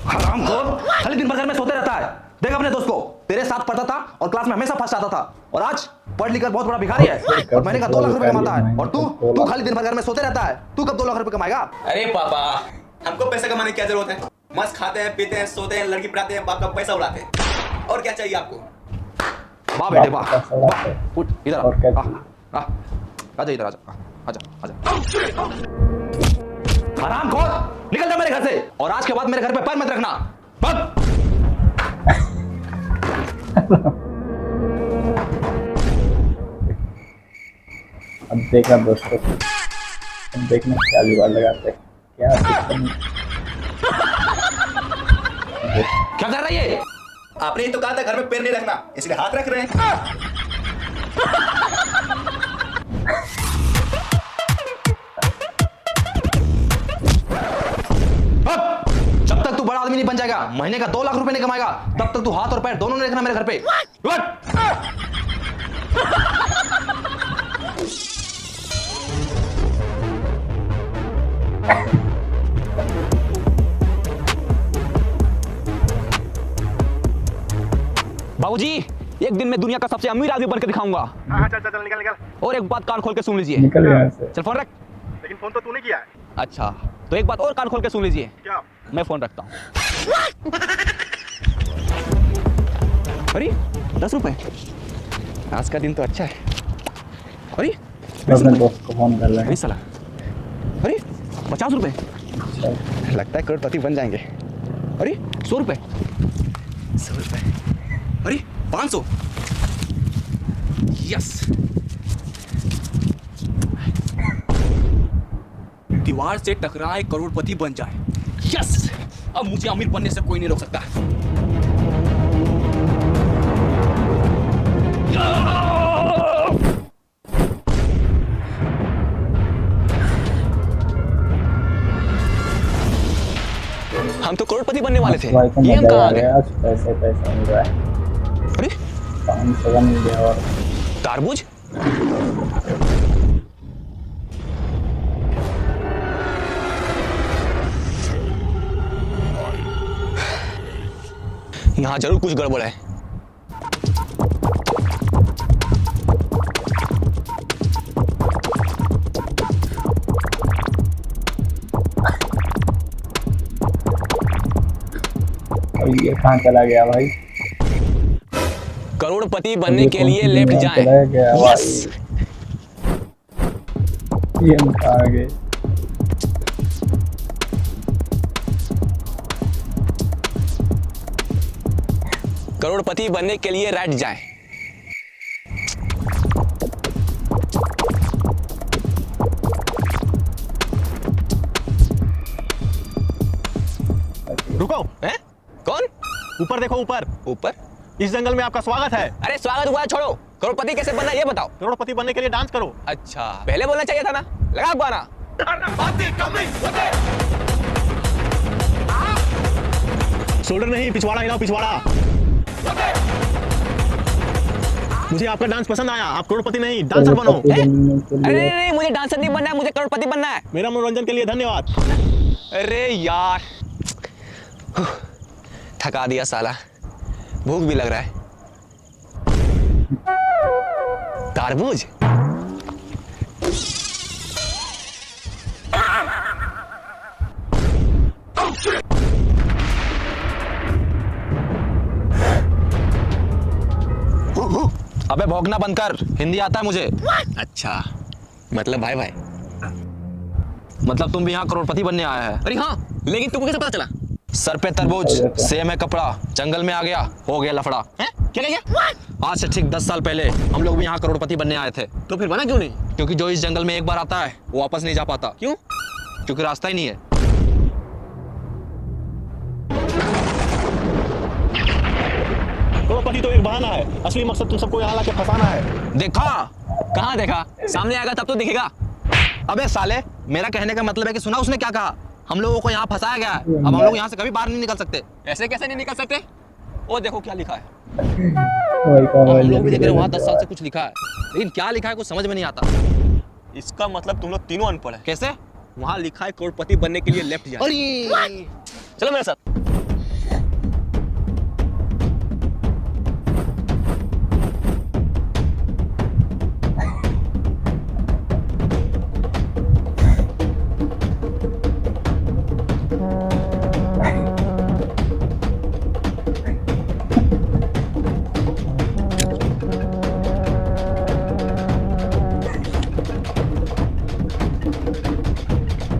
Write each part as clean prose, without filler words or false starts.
हरामखोर, खाली दिन भर घर में सोते रहता है। देख अपने दोस्त को, तेरे साथ पढ़ता था और क्लास में हमेशा फर्स्ट आता था, और आज पढ़ लिख कर बहुत बड़ा भिखारी है और महीने का 2 लाख रुपए कमाता है। और तू खाली दिन भर घर में सोते रहता है। तू कब 2 लाख रुपए कमाएगा? अरे पापा, हमको पैसे कमाने की क्या जरूरत है? मस्त खाते हैं, पीते हैं, सोते हैं, लड़की पढ़ाते हैं, बाप का पैसा उड़ाते हैं। और क्या चाहिए आपको? वाह बेटे वाह, उठ इधर आ, आजा इधर, आजा आजा आजा। हरामखोर, निकल जा मेरे घर से, और आज के बाद मेरे घर पे पैर मत रखना। बस। अब देखा दोस्तों, अब देखना क्या जुगाड़ लगाते हैं, क्या कर रही है? आपने ही तो कहा था घर में पैर नहीं रखना, इसलिए हाथ रख रहे हैं। जब तक तू बड़ा आदमी नहीं बन जाएगा, महीने का 2 लाख रुपए नहीं कमाएगा, तब तक तू हाथ और पैर दोनों नहीं रखना मेरे घर पे। बाबूजी, एक दिन मैं दुनिया का सबसे अमीर आदमी बनकर दिखाऊंगा। हाँ चल चल चल निकल निकल। और एक बात कान खोल के सुन लीजिए। निकल यहाँ से। चल फोन रख। लेकिन फोन तो तूने किया है। अच्छा, तो एक बात और कान खोल के सुन लीजिए। क्या? मैं फोन रखता हूँ। अरे 10 रुपए, आज का दिन तो अच्छा है। अरे अपने दोस्त को फोन कर रहे हैं। साला, अरे 50 रुपए, लगता है करोड़पति बन जाएंगे। अरे 100 रुपए, 100 रुपए, अरे 500, यस। दीवार से टकराए करोड़पति बन जाए, यस। अब मुझे अमीर बनने से कोई नहीं रोक सकता। हम तो करोड़पति बनने वाले थे, ये हम कहाँ आ गए? पैसे पैसे मिल रहा है। अरे 500 का मिल गया। और तरबूज, यहाँ जरूर कुछ गड़बड़ है। ये कहाँ चला गया भाई? करोड़पति बनने के लिए लेफ्ट जाएं। यस। ये हम कहाँ गए? करोड़पति बनने के लिए राइट जाएं। रुको। हैं? कौन? ऊपर देखो, ऊपर। ऊपर? इस जंगल में आपका स्वागत है। अरे स्वागत हुआ है, छोड़ो। करोड़पति कैसे बनना ये बताओ। करोड़पति बनने के लिए डांस करो। अच्छा, पहले बोलना चाहिए था ना। लगा गाना। शोल्डर नहीं, पिछवाड़ा हिलाओ, पिछवाड़ा। मुझे आपका डांस पसंद आया। आप करोड़पति नहीं, डांसर बनो। अरे नहीं, मुझे डांसर नहीं बनना है, मुझे करोड़पति बनना है। मेरा मनोरंजन के लिए धन्यवाद। अरे यार, थका दिया साला, भूख भी लग रहा है। तरबूज, अबे भौंकना बंद कर, हिंदी आता है मुझे। अच्छा, मतलब भाई भाई, मतलब तुम भी यहाँ करोड़पति बनने आया है? अरे हाँ, लेकिन तुमको कैसे पता चला? सर पे तरबूज, सेम है कपड़ा, जंगल में आ गया, हो गया लफड़ा। हैं? क्या गया? आज से ठीक 10 साल पहले हम लोग भी यहाँ करोड़पति बनने आए थे। तो फिर बना क्यों नहीं? क्योंकि जो इस जंगल में एक बार आता है वो वापस नहीं जा पाता। क्यों? क्योंकि रास्ता ही नहीं है। करोड़पति तो एक बहाना है, असली मकसद तुम सबको यहाँ लाके फंसाना है। देखा? कहाँ देखा? सामने आएगा तब तो दिखेगा। अबे साले, मेरा कहने का मतलब है कि सुना उसने क्या कहा? हम लोगों को यहाँ फंसाया गया है, अब हम लोग यहाँ से कभी बाहर नहीं निकल सकते। ऐसे कैसे नहीं निकल सकते? वो देखो क्या लिखा है। हम लोग भी देख रहे हैं वहाँ 10 साल से कुछ लिखा है, लेकिन क्या लिखा है कुछ समझ में नहीं आता। इसका मतलब तुम लोग तीनों अनपढ़ है। कैसे? वहाँ लिखा है करोड़पति बनने के लिए लेफ्ट जाना। अरे चलो मेरे साथ।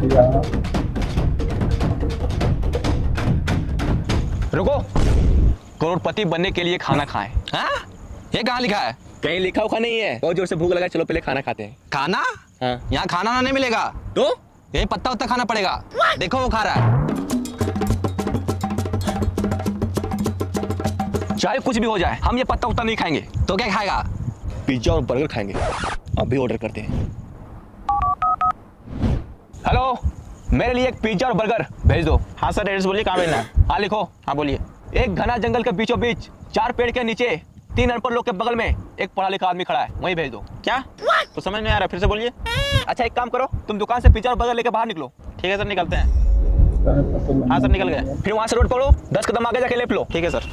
यहाँ रुको, करोड़पति बनने के लिए खाना खाएं। हाँ? ये कहाँ लिखा है? कहीं लिखा हुआ नहीं है। बहुत जोर से भूख लगा, चलो पहले खाना खाते हैं। खाना? हाँ। यहाँ खाना नहीं मिलेगा, तो यही पत्ता उत्ता खाना पड़ेगा। देखो वो खा रहा है। चाहे कुछ भी हो जाए, हम ये पत्ता उत्ता नहीं खाएंगे। तो क्या खाएगा? पिज्जा और बर्गर खाएंगे। अभी ऑर्डर करते हैं। हेलो, मेरे लिए एक पिज्जा और बर्गर भेज दो। हाँ सर, एड्रेस बोलिए, कहाँ भेजना है? हाँ लिखो। हाँ बोलिए। एक घना जंगल के बीचों बीच 4 पेड़ के नीचे 3 अनपढ़ लोग के बगल में एक पढ़ा लिखा आदमी खड़ा है, वहीं भेज दो। क्या? तो समझ नहीं आ रहा, फिर से बोलिए। अच्छा एक काम करो, तुम दुकान से पिज्जा और बर्गर लेके बाहर निकलो। ठीक है सर, निकलते हैं। हाँ सर, निकल गए। फिर वहां से रोड पकड़ो, 10 कदम आगे जाके लेफ्ट लो। ठीक है सर।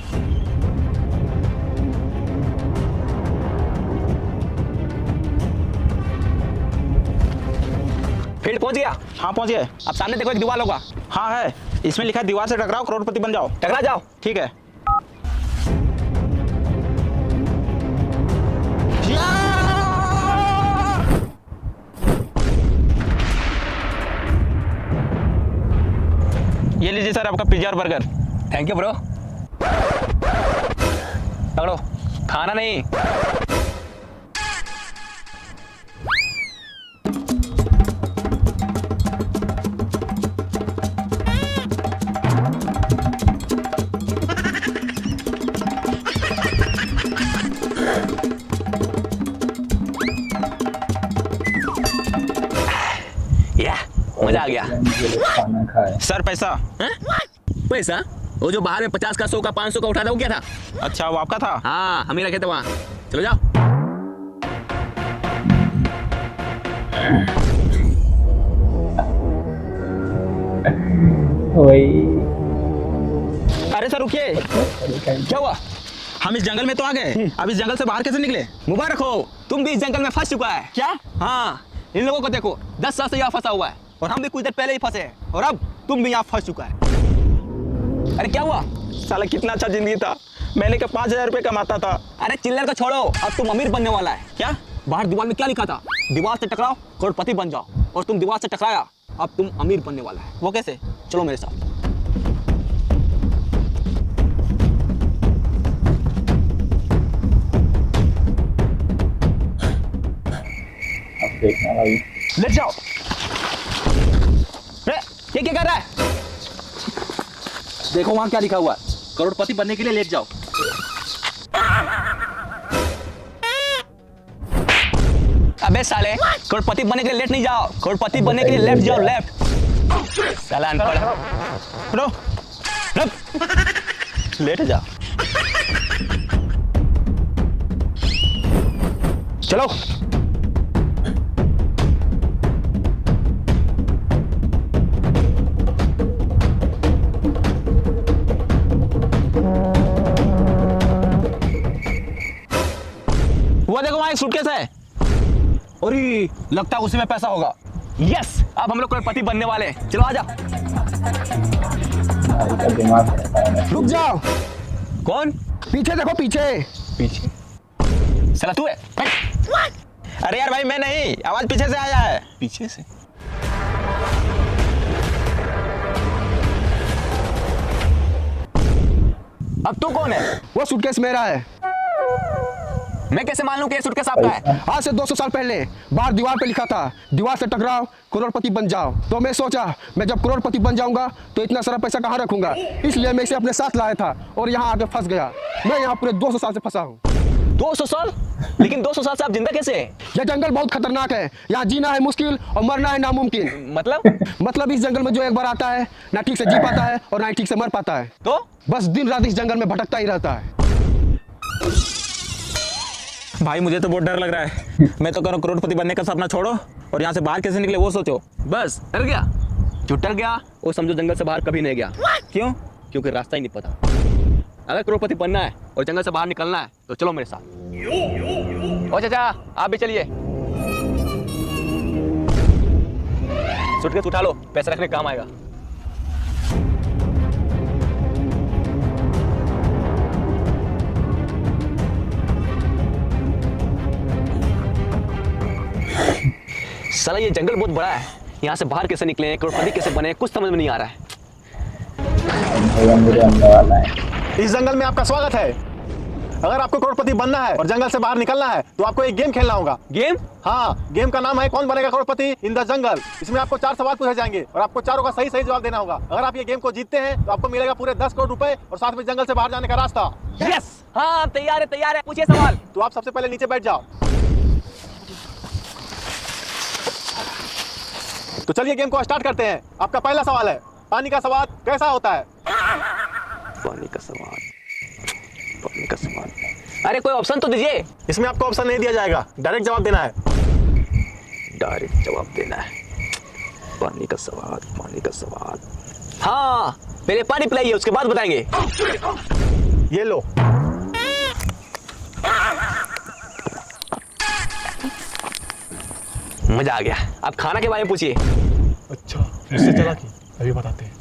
फील्ड पहुंच गया। हाँ पहुंच गए। अब सामने देखो एक दीवार होगा। हाँ है, इसमें लिखा है दीवार से टकराओ करोड़पति बन जाओ। टकरा जाओ। ठीक है। ये लीजिए सर आपका पिज्जा और बर्गर। Thank you bro. पकड़ो, खाना नहीं। मजा आ गया। खाना खाए। सर पैसा? पैसा? वो जो बाहर में 50 का, 100 का, 500 का उठा था, वो क्या था? अच्छा, वो आपका था? हाँ, हम ही रखे थे वहाँ। चलो जाओ। वही अरे सर रुकिए, क्या हुआ? हम इस जंगल में तो आ गए, अब इस जंगल से बाहर कैसे निकले? मुबारक हो, तुम भी इस जंगल में फंस चुका है। क्या? हाँ, इन लोगों को देखो, 10 साल से यहाँ फंसा हुआ है और हम भी कुछ देर पहले ही फंसे हैं और अब तुम भी यहाँ फंस चुका है। अरे क्या हुआ? साला कितना अच्छा जिंदगी था, महीने के 5,000 रुपये कमाता था। अरे चिल्लर को छोड़ो, अब तुम अमीर बनने वाला है। क्या? बाहर दीवार में क्या लिखा था? दीवार से टकराओ करोड़पति बन जाओ, और तुम दीवार से टकराया, अब तुम अमीर बनने वाला है। वो कैसे? चलो मेरे साथ। अब देखना भाई। ले जाओ। ये क्या कर रहा है? देखो वहां क्या लिखा हुआ है, करोड़पति बनने के लिए लेट जाओ। अबे साले, करोड़पति बनने के लिए लेट नहीं जाओ, करोड़पति बनने के लिए लेफ्ट जाओ, लेफ्ट। साला अनपढ़। रो लेट जा। चलो। वो देखो वहां एक सूटकेस है। अरे लगता है उसी में पैसा होगा। यस, अब हम लोग करोड़पति बनने वाले हैं। चलो आजा। भाई का दिमाग रहता है। रुक जाओ, कौन? पीछे देखो, पीछे। पीछे? साला तू है? अरे यार भाई, मैं नहीं, आवाज पीछे से आया है। पीछे से? अब तू कौन है? वो सूटकेस मेरा है। मैं कैसे मालूं कि ये सूटकेस आपका है? आज से 200 साल पहले बाहर दीवार पे लिखा था, दीवार से टकराओ करोड़पति बन जाओ। तो मैं सोचा, मैं जब करोड़पति बन जाऊंगा तो इतना सारा पैसा कहाँ रखूंगा, इसलिए मैं इसे अपने साथ लाया था और यहाँ आके फंस गया। मैं यहाँ पूरे 200 साल से फंसा हूँ। 200 साल? लेकिन 200 साल से आप जिंदा कैसे हैं? यह जंगल बहुत खतरनाक है, यहाँ जीना है मुश्किल और मरना है नामुमकिन। मतलब इस जंगल में जो एक बार आता है, ना ठीक से जी पाता है और ना ही ठीक से मर पाता है। तो बस दिन रात इस जंगल में भटकता ही रहता है। भाई मुझे तो बहुत डर लग रहा है। मैं तो करूँ करोड़पति बनने का सपना छोड़ो और यहाँ से बाहर कैसे निकले वो सोचो। बस डर गया? जो डर गया वो समझो जंगल से बाहर कभी नहीं गया। क्यों? क्योंकि रास्ता ही नहीं पता। अगर करोड़पति बनना है और जंगल से बाहर निकलना है तो चलो मेरे साथ। ओ चाचा आप भी चलिए। सूटकेस उठा लो, पैसा रखने काम आएगा। साला ये जंगल बहुत बड़ा है, यहाँ से बाहर कैसे निकले, करोड़पति कैसे बने, कुछ समझ में नहीं आ रहा है। मुझे अंदर वाला है। इस जंगल में आपका स्वागत है। अगर आपको करोड़पति बनना है और जंगल से बाहर निकलना है तो आपको एक गेम खेलना होगा। गेम? हाँ, गेम का नाम है कौन बनेगा करोड़पति इन द जंगल। इसमें आपको 4 सवाल पूछे जाएंगे और आपको चारों का सही जवाब देना होगा। अगर आप ये गेम को जीतते हैं तो आपको मिलेगा पूरे 10 करोड़ रुपए और साथ में जंगल से बाहर जाने का रास्ता। यस, हाँ तैयार है, पूछिए सवाल। तो आप सबसे पहले नीचे बैठ जाओ। तो चलिए गेम को स्टार्ट करते हैं। आपका पहला सवाल है, पानी का स्वाद कैसा होता है? पानी का सवाल, पानी का सवाल। अरे कोई ऑप्शन तो दीजिए। इसमें आपको ऑप्शन नहीं दिया जाएगा, डायरेक्ट जवाब देना है। डायरेक्ट जवाब देना है। पानी का सवाल, पानी का सवाल। हाँ, पहले पानी पिलाइए उसके बाद बताएंगे। ये लो। मजा आ गया। आप खाना के बारे में पूछिए। अच्छा, इससे चला कि अभी बताते हैं।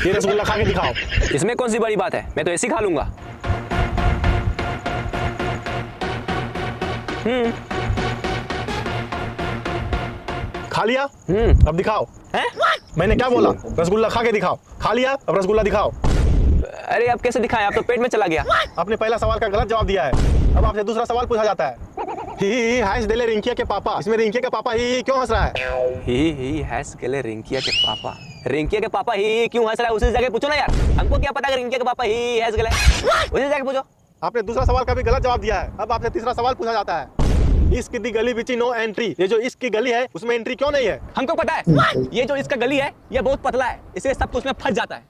ये रसगुल्ला खा के दिखाओ। इसमें कौन सी बड़ी बात है, मैं तो ऐसे ही खा लूंगा। खा लिया? अब दिखाओ। हैं? मैंने क्या बोला? रसगुल्ला खा के दिखाओ। खा लिया, अब रसगुल्ला दिखाओ। अरे अब कैसे दिखाएं, आप तो पेट में चला गया। आपने पहला सवाल का गलत जवाब दिया है। अब आपसे दूसरा सवाल पूछा जाता है। ही हंस देले रिंकिया के पापा। इसमें रिंकिया का पापा ही क्यों हंस रहा है? ही हंस गले रिंकिया के पापा। रिंकिया के पापा ही क्यों हंस रहा है उसी जगह पूछो ना यार। हमको क्या पता कि रिंकिया के पापा ही हंस गले, उसी जगह पूछो। आपने दूसरा सवाल का भी गलत जवाब दिया है। अब आपसे तीसरा सवाल पूछा जाता है। इश्क की गली बिची नो एंट्री। ये जो इश्क की गली है उसमें एंट्री क्यों नहीं है? हमको पता है, ये जो इसका गली है ये बहुत पतला है, इसलिए सब कुछ में फंस जाता है।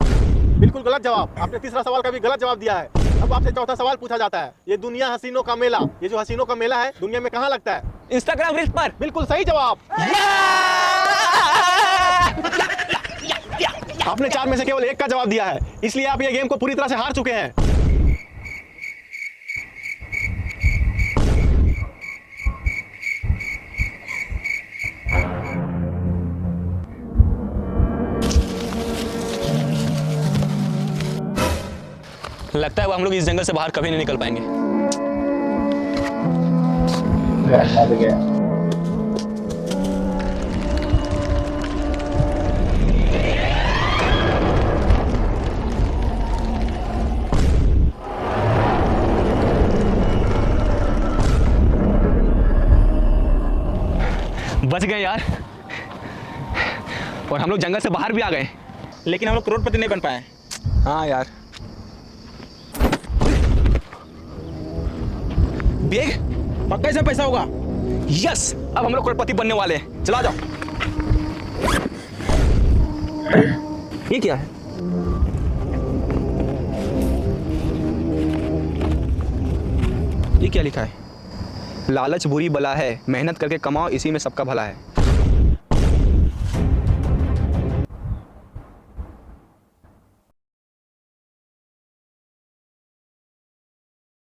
बिल्कुल गलत जवाब। आपने तीसरा सवाल का भी गलत जवाब दिया है। अब आपसे चौथा सवाल पूछा जाता है। ये दुनिया हसीनों का मेला, ये जो हसीनों का मेला है दुनिया में कहाँ लगता है? इंस्टाग्राम रील्स पर। बिल्कुल सही जवाब। आपने 4 में से केवल 1 का जवाब दिया है, इसलिए आप ये गेम को पूरी तरह से हार चुके हैं। लगता है वो हम लोग इस जंगल से बाहर कभी नहीं निकल पाएंगे। मर गया। बच गए यार, और हम लोग जंगल से बाहर भी आ गए, लेकिन हम लोग करोड़पति नहीं बन पाए। हाँ यार। बैग पक्का इसमें पैसा होगा। यस, अब हम लोग करोड़पति बनने वाले हैं। चला जाओ। ये क्या है? ये क्या लिखा है? लालच बुरी बला है, मेहनत करके कमाओ, इसी में सबका भला है।